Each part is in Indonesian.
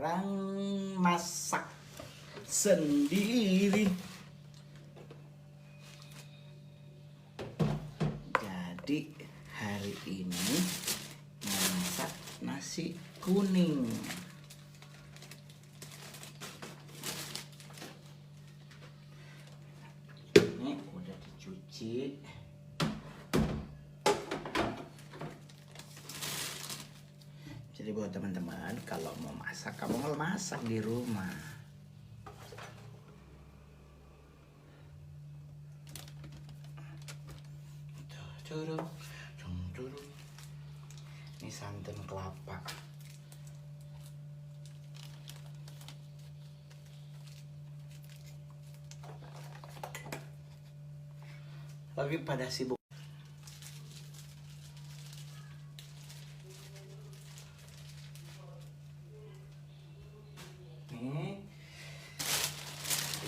sekarang masak sendiri. Jadi hari ini masak nasi kuning. Ini udah dicuci. Jadi buat teman-teman, kalau mau masak, kamu mau masak di rumah. Ini santan kelapa. Lagi pada sibuk.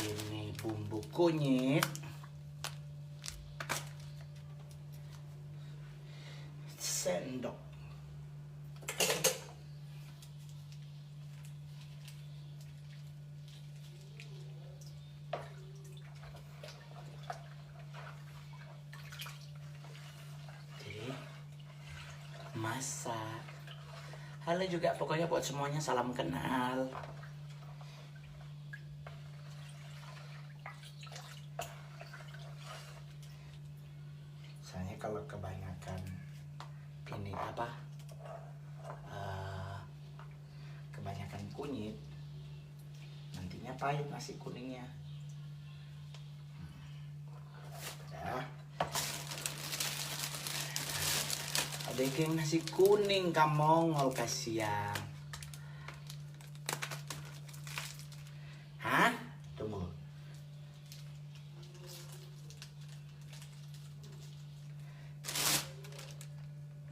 Ini bumbu kunyit, sendok, jadi masak. Halo juga, pokoknya buat semuanya salam kenal. Soalnya kalau kebanyakan ini kebanyakan kunyit, nantinya pahit nasi kuningnya. Udah. Ada yang nasi kuning, kamongol kasihan. Hah? Tunggu.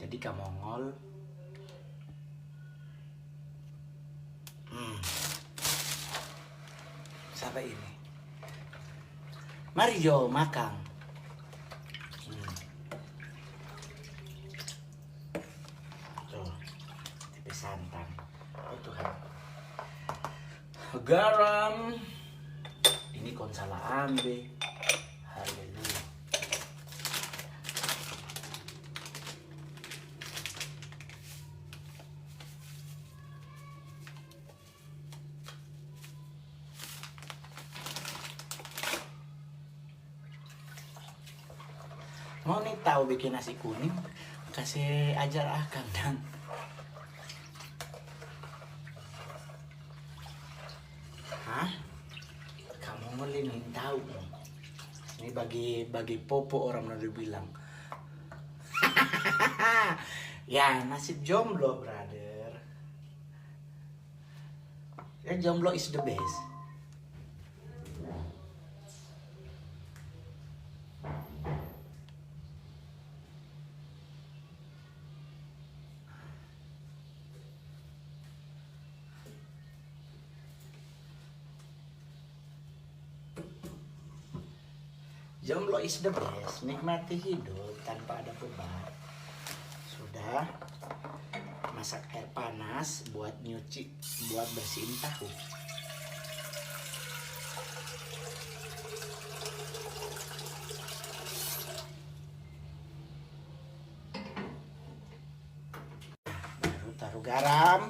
Jadi kamongol. Siapa ini? Mari Jo makan. Tuh, tipis santan. Oh Tuhan. Garam. Ini kon salah ambil. Haleluya. Mau nih tahu bikin nasi kuning? Kasih ajar akan dan. Hah? Kamu melinin tahu? Ini bagi popo orang udah bilang. Ya nasib jomblo brother. Ya jomblo is the best. Jomblo is the best, nikmati hidup tanpa ada beban. Sudah, masak air panas buat nyuci, buat bersihin tahu. Baru taruh garam.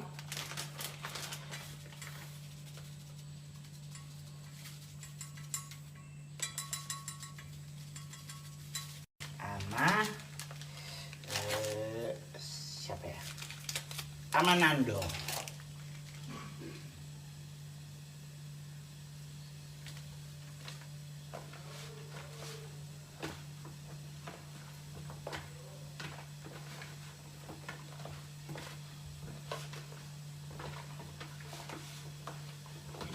Siapa ya? Amanando.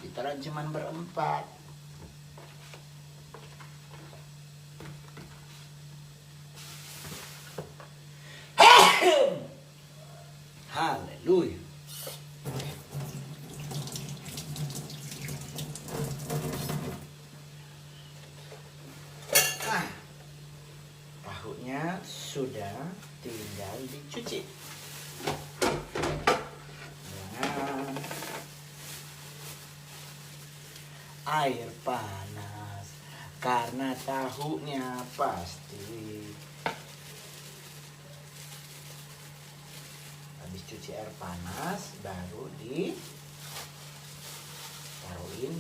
Kita cuman berempat. Haleluya. Tahunya sudah tinggal dicuci dengan air panas karena tahunya pasti. Habis cuci air panas baru ditaruhin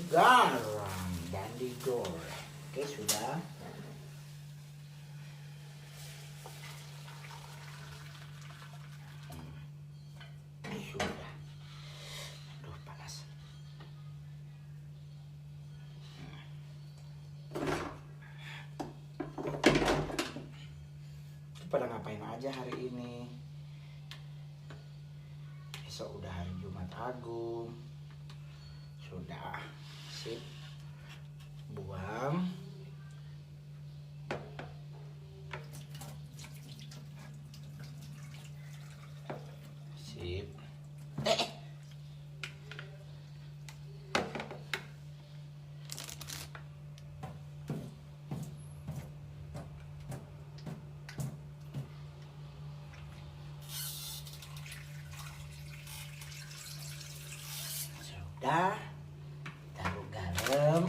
garam dan digoreng. Oke, sudah. Sudah. Aduh, panas. Itu pada ngapain aja hari ini? Besok udah hari Jumat Agung. Sudah. Sip. Buang. Sip. Sudah. Taruh garam.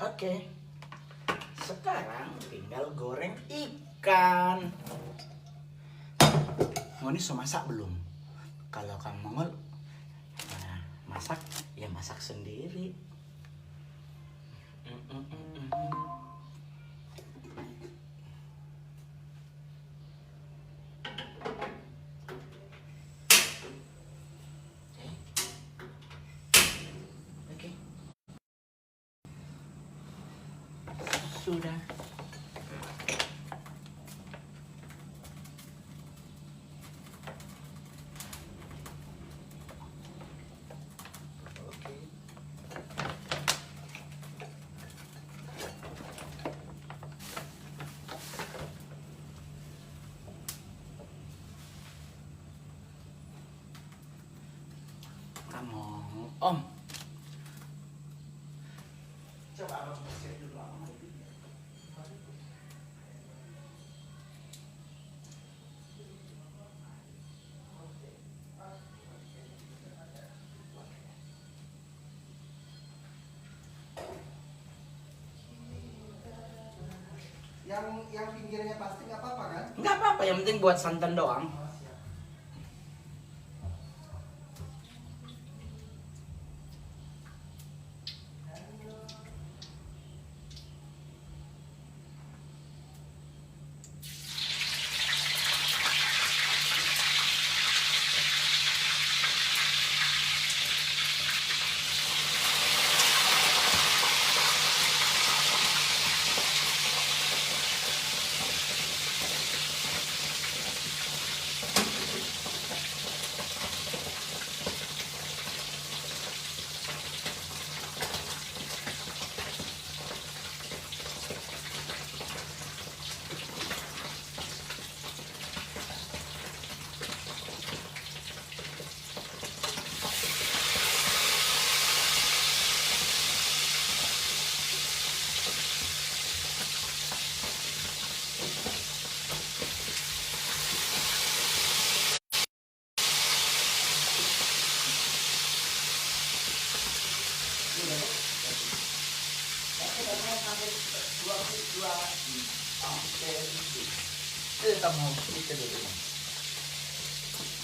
Oke, sekarang tinggal goreng ikan. Ini so masak belum? Kalau kamu Mongol masak, ya masak sendiri. Oke. Sudah. Om, coba abang bersih dulu. Yang pinggirnya pasti nggak apa-apa kan? Nggak apa-apa, yang penting buat santan doang.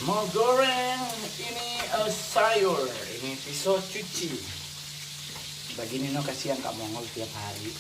Mau goreng ini sayur, ini pisau cuci. Bagi Nino kasihan Kak Mongol tiap hari.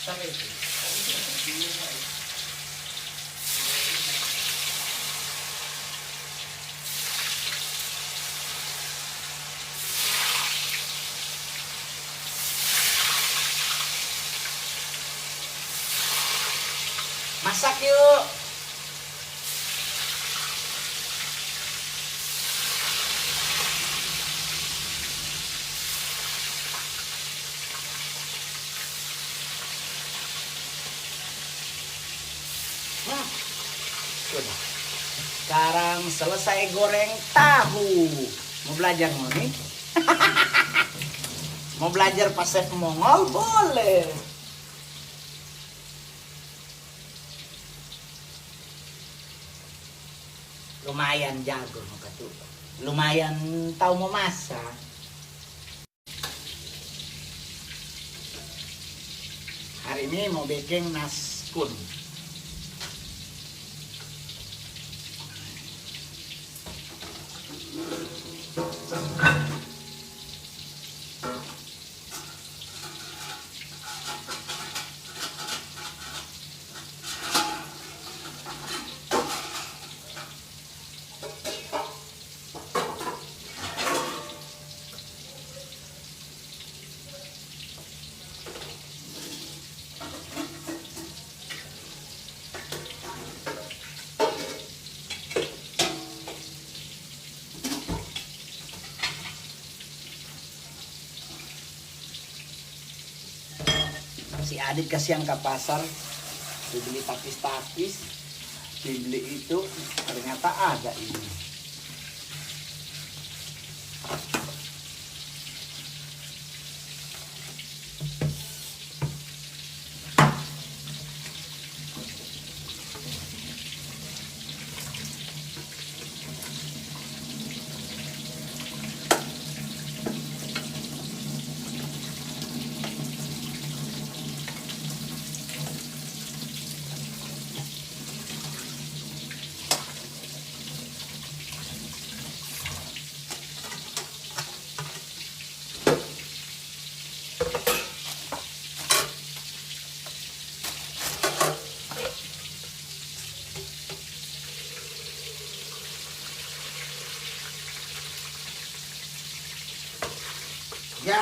Sampai itu. Masak yuk. Sudah. Sekarang selesai goreng tahu. Mau belajar mau nih? Mau belajar pas chef Mongol boleh. Lumayan jago muka tuh. Lumayan tahu mau masak. Hari ini mau bikin naskun. Si Adit kasihan ke pasar, dibeli tapis-tapis, dibeli itu ternyata ada ini. Ya,